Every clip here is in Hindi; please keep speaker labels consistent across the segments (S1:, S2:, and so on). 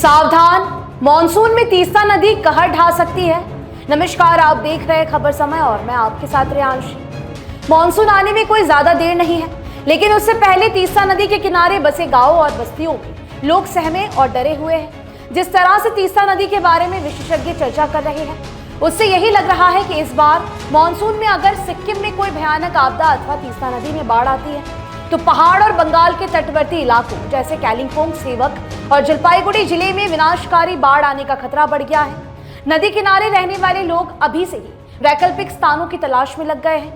S1: सावधान, मॉनसून में तीस्ता नदी कहर ढा सकती है। नमस्कार, आप देख रहे हैं खबर समय और मैं आपके साथ रेयांशी। मॉनसून आने में कोई ज्यादा देर नहीं है, लेकिन उससे पहले तीस्ता नदी के किनारे बसे गांवों और बस्तियों में लोग सहमे और डरे हुए हैं। जिस तरह से तीस्ता नदी के बारे में विशेषज्ञ चर्चा कर रहे हैं, उससे यही लग रहा है कि इस बार मॉनसून में अगर सिक्किम में कोई भयानक आपदा अथवा तीस्ता नदी में बाढ़ आती है तो पहाड़ और बंगाल के तटवर्ती इलाकों जैसे कालिम्पोंग, सेवक और जलपाईगुड़ी जिले में विनाशकारी बाढ़ आने का खतरा बढ़ गया है। नदी किनारे रहने वाले लोग अभी से ही वैकल्पिक स्थानों की तलाश में लग गए हैं।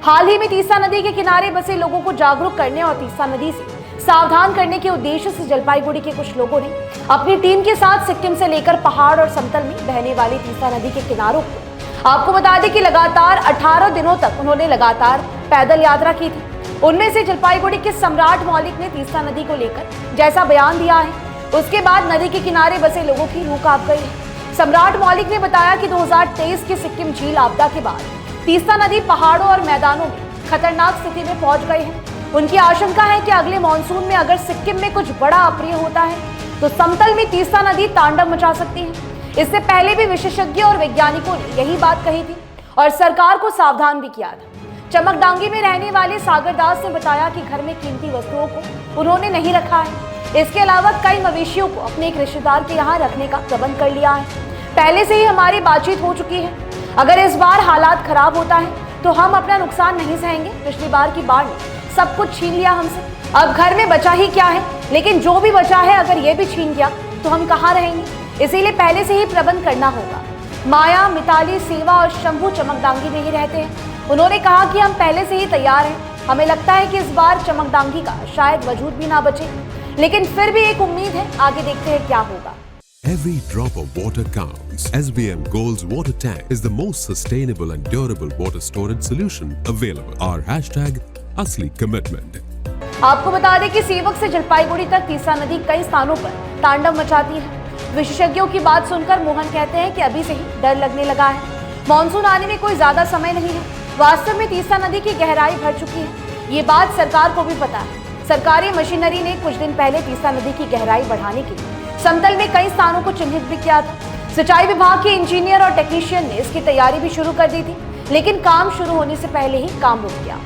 S1: हाल ही में तीस्ता नदी के किनारे बसे लोगों को जागरूक करने और तीस्ता नदी से सावधान करने के उद्देश्य से जलपाईगुड़ी के कुछ लोगों ने अपनी टीम के साथ सिक्किम से लेकर पहाड़ और समतल में बहने वाली तीस्ता नदी के किनारों को, आपको बता दें कि लगातार 18 दिनों तक उन्होंने लगातार पैदल यात्रा की थी। उनमें से जलपाईगुड़ी के सम्राट मौलिक ने तीस्ता नदी को लेकर जैसा बयान दिया है, उसके बाद नदी के किनारे बसे लोगों की रूह कांप गई है। सम्राट मौलिक ने बताया कि 2023 की सिक्किम झील आपदा के बाद तीस्ता नदी पहाड़ों और मैदानों में खतरनाक स्थिति में पहुंच गई है। उनकी आशंका है कि अगले मॉनसून में अगर सिक्किम में कुछ बड़ा अप्रिय होता है तो समतल में तीस्ता नदी तांडव मचा सकती है। इससे पहले भी विशेषज्ञ और वैज्ञानिकों ने यही बात कही थी और सरकार को सावधान भी किया था। चमकदांगी में रहने वाले सागर दास ने बताया कि घर में कीमती वस्तुओं को उन्होंने नहीं रखा है। इसके अलावा कई मवेशियों को अपने एक रिश्तेदार के यहाँ रखने का प्रबंध कर लिया है। पहले से ही हमारी बातचीत हो चुकी है। अगर इस बार हालात खराब होता है तो हम अपना नुकसान नहीं सहेंगे। पिछली बार की बाढ़ ने सब कुछ छीन लिया हमसे, अब घर में बचा ही क्या है। लेकिन जो भी बचा है अगर ये भी छीन गया तो हम कहाँ रहेंगे, इसीलिए पहले से ही प्रबंध करना होगा। माया, मिताली, सेवा और शंभू चमकदांगी में ही रहते हैं। उन्होंने कहा कि हम पहले से ही तैयार हैं। हमें लगता है कि इस बार चमकदांगी का शायद वजूद भी ना बचे, लेकिन फिर भी एक उम्मीद है। आगे देखते हैं क्या होगा।
S2: Every drop of water counts. SBM Gold's water tank is the most sustainable and durable water storage solution available. Our hashtag असली commitment.
S1: आपको बता दें कि सेवक से जलपाईगुड़ी तक तीस्ता नदी कई स्थानों पर तांडव मचाती है। विशेषज्ञों की बात सुनकर मोहन कहते हैं कि अभी से ही डर लगने लगा है। मॉनसून आने में कोई ज्यादा समय नहीं है। वास्तव में तीस्ता नदी की गहराई भर चुकी है। ये बात सरकार को भी पता है। सरकारी मशीनरी ने कुछ दिन पहले तीस्ता नदी की गहराई बढ़ाने के लिए समतल में कई स्थानों को चिन्हित भी किया था। सिंचाई विभाग के इंजीनियर और टेक्नीशियन ने इसकी तैयारी भी शुरू कर दी थी, लेकिन काम शुरू होने से पहले ही काम रुक गया।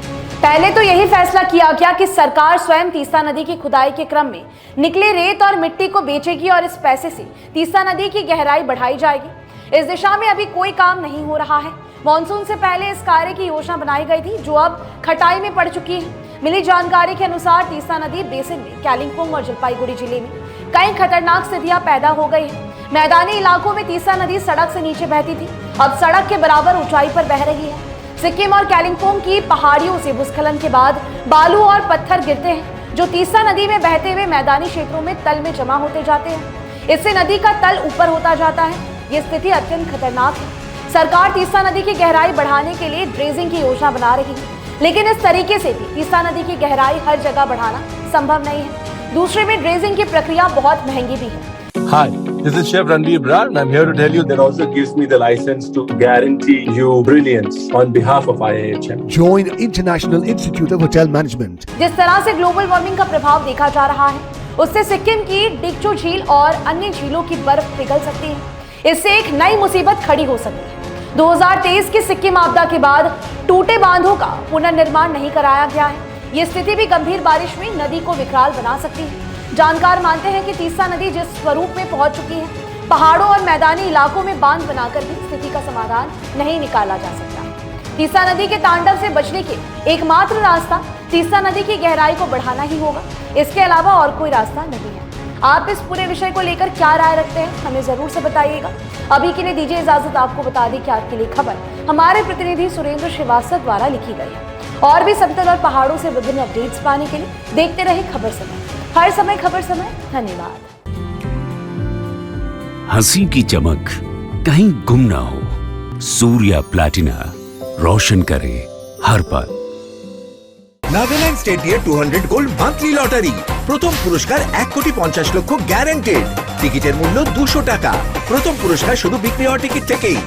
S1: पहले तो यही फैसला किया गया कि सरकार स्वयं तीस्ता नदी की खुदाई के क्रम में निकले रेत और मिट्टी को बेचेगी और इस पैसे से तीस्ता नदी की गहराई बढ़ाई जाएगी। इस दिशा में अभी कोई काम नहीं हो रहा है। मॉनसून से पहले इस कार्य की योजना बनाई गई थी, जो अब खटाई में पड़ चुकी है। मिली जानकारी के अनुसार तीस्ता नदी बेसिन में कालिम्पोंग और जलपाईगुड़ी जिले में कई खतरनाक स्थितियां पैदा हो गई है। मैदानी इलाकों में तीस्ता नदी सड़क से नीचे बहती थी, अब सड़क के बराबर ऊंचाई पर बह रही है। सिक्किम और कालिम्पोंग की पहाड़ियों से भूस्खलन के बाद बालू और पत्थर गिरते हैं, जो तीस्ता नदी में बहते हुए मैदानी क्षेत्रों में तल में जमा होते जाते हैं। इससे नदी का तल ऊपर होता जाता है। ये स्थिति अत्यंत खतरनाक है। सरकार तीस्ता नदी की गहराई बढ़ाने के लिए ड्रेजिंग की योजना बना रही है, लेकिन इस तरीके से भी तीस्ता नदी की गहराई हर जगह बढ़ाना संभव नहीं है। दूसरे में ड्रेजिंग की प्रक्रिया बहुत महंगी भी है।
S3: Hi, this is Chef Ranveer Brar and I'm here to tell you that also gives me the license to guarantee you brilliance on behalf of IIHM.
S4: Join International Institute of Hotel Management.
S1: जिस तरह से ग्लोबल वार्मिंग का प्रभाव देखा जा रहा है, उससे सिक्किम की डिक्चू झील और अन्य झीलों की बर्फ पिघल सकती है। इससे एक नई मुसीबत खड़ी हो सकती है। 2023 की सिक्किम आपदा के बाद टूटे बांधों का पुनर्निर्माण नहीं कराया गया है। ये स्थिति भी गंभीर बारिश में नदी को विकराल बना सकती है। जानकार मानते हैं कि तीस्ता नदी जिस स्वरूप में पहुंच चुकी है, पहाड़ों और मैदानी इलाकों में बांध बनाकर भी स्थिति का समाधान नहीं निकाला जा सकता। तीस्ता नदी के तांडव से बचने के एकमात्र रास्ता तीस्ता नदी की गहराई को बढ़ाना ही होगा। इसके अलावा और कोई रास्ता नहीं है। आप इस पूरे विषय को लेकर क्या राय रखते हैं, हमें जरूर से बताइएगा। अभी के लिए दीजिए इजाजत। आपको बता दें कि आपके लिए खबर हमारे प्रतिनिधि सुरेंद्र श्रीवास्तव द्वारा लिखी गई है। और भी समतल और पहाड़ों से विभिन्न अपडेट्स पाने के लिए देखते रहे खबर समय। हर समय खबर समय। धन्यवाद।
S5: हंसी की चमक कहीं गुम ना हो। सूर्या प्लैटिना रोशन करे हर पल।
S6: নাগাল্যান্ড স্টেট দিয়ে 200 গোল্ড মান্থলি লটারি, প্রথম পুরস্কার 1,50,00,000 গ্যারান্টেড। টিকিটের মূল্য 200 টাকা। প্রথম পুরস্কার শুধু বিক্রি হওয়া টিকিট থেকেই।